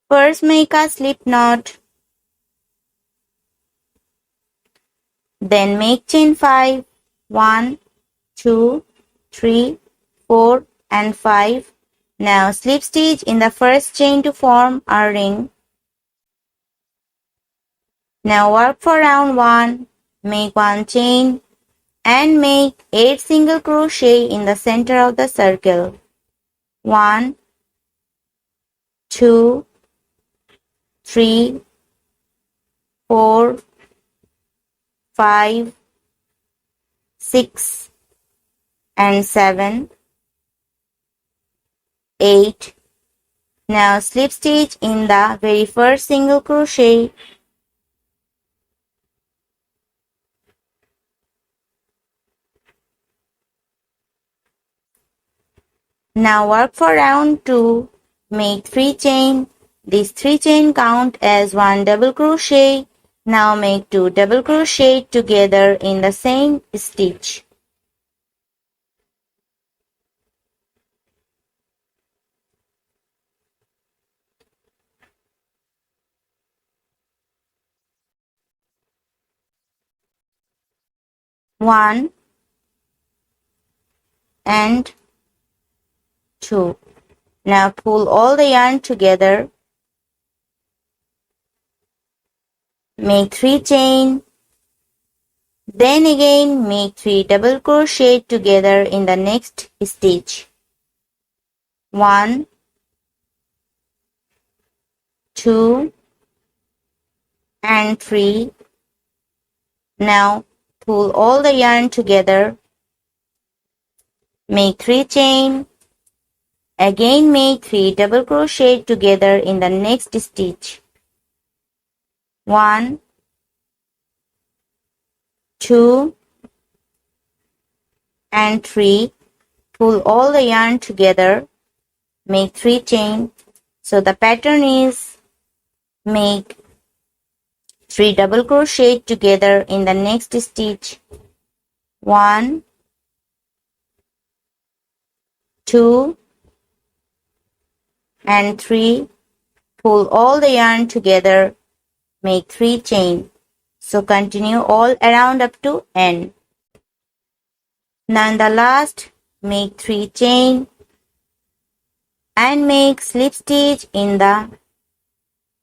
First make a slip knot. Then make chain 5. 1, 2, 3, 4 and 5. Now slip stitch in the first chain to form a ring. Now work for round 1. Make 1 chain and make 8 single crochet in the center of the circle. 1, 2, 3, 4, 5, 6 and 7, 8. Now slip stitch in the very first single crochet. Now work for round 2. Make 3 chain. These 3 chain count as 1 double crochet. Now make 2 double crochet together in the same stitch. One and 2. Now pull all the yarn together. Make 3 chain. Then again make 3 double crochet together in the next stitch. 1, 2 and 3. Now pull all the yarn together. Make 3 chain. Again make 3 double crochet together in the next stitch. 1, 2 and 3. Pull all the yarn together. Make 3 chain. So the pattern is make 3 double crochet together in the next stitch. 1, 2 and 3. Pull all the yarn together. Make 3 chain. So continue all around up to end. Now in the last, make 3 chain and make slip stitch in the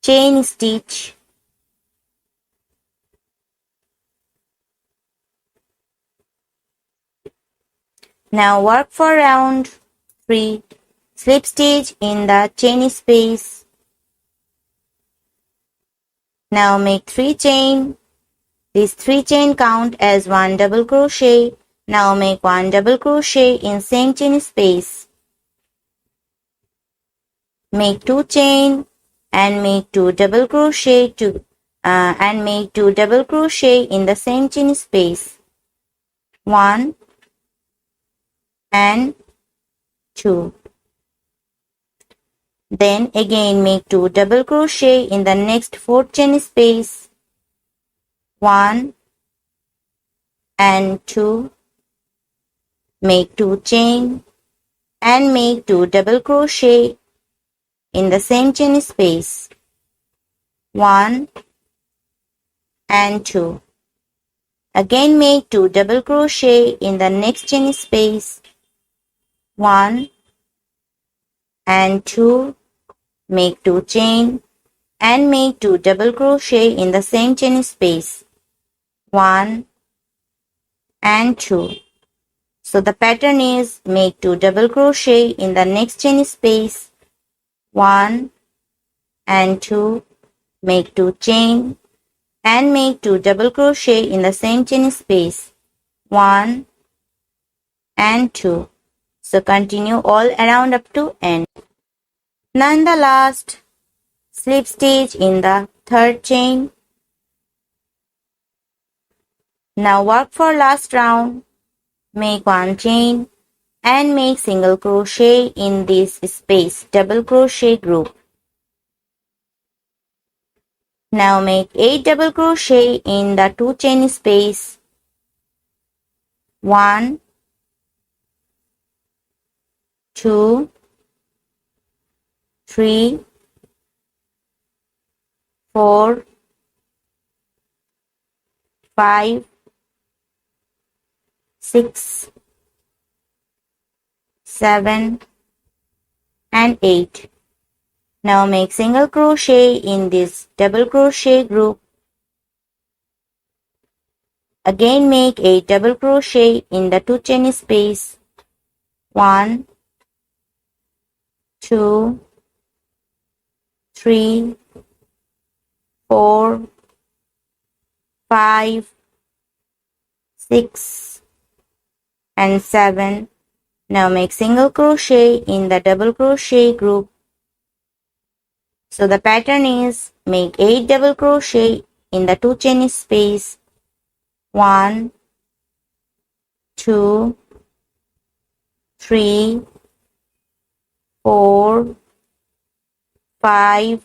chain stitch. Now work for round 3. Slip stitch in the chain space. Now make 3 chain. These 3 chain count as 1 double crochet. Now make 1 double crochet in same chain space. Make 2 chain and make 2 double crochet in the same chain space. 1 and 2. Then again make 2 double crochet in the next 4th chain space. 1 and 2. Make 2 chain and make 2 double crochet in the same chain space. 1 and 2. Again make 2 double crochet in the next chain space. 1 and 2. Make 2 chain and make 2 double crochet in the same chain space. 1 and 2. So the pattern is make 2 double crochet in the next chain space. 1 and 2. Make 2 chain and make 2 double crochet in the same chain space. 1 and 2. So continue all around up to end. Now in the last, slip stitch in the 3rd chain. Now work for last round. Make 1 chain and make single crochet in this space, double crochet group. Now make 8 double crochet in the 2 chain space. 1, 2, 3, 4, 5, 6, 7 and 8. Now make single crochet in this double crochet group. Again make 8 double crochet in the 2 chain space. 1, 2, 3, 4, 5, 6 and 7. Now make single crochet in the double crochet group. So the pattern is make 8 double crochet in the 2 chain space. 1, 2, 3, 4, 5,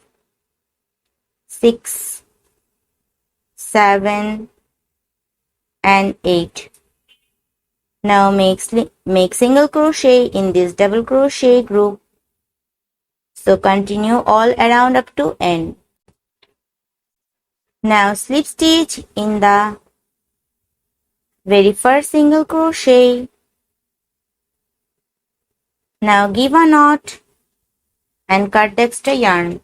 6, 7 and 8. Now make single crochet in this double crochet group. So continue all around up to end. Now slip stitch in the very first single crochet. Now give a knot and cut the extra yarn.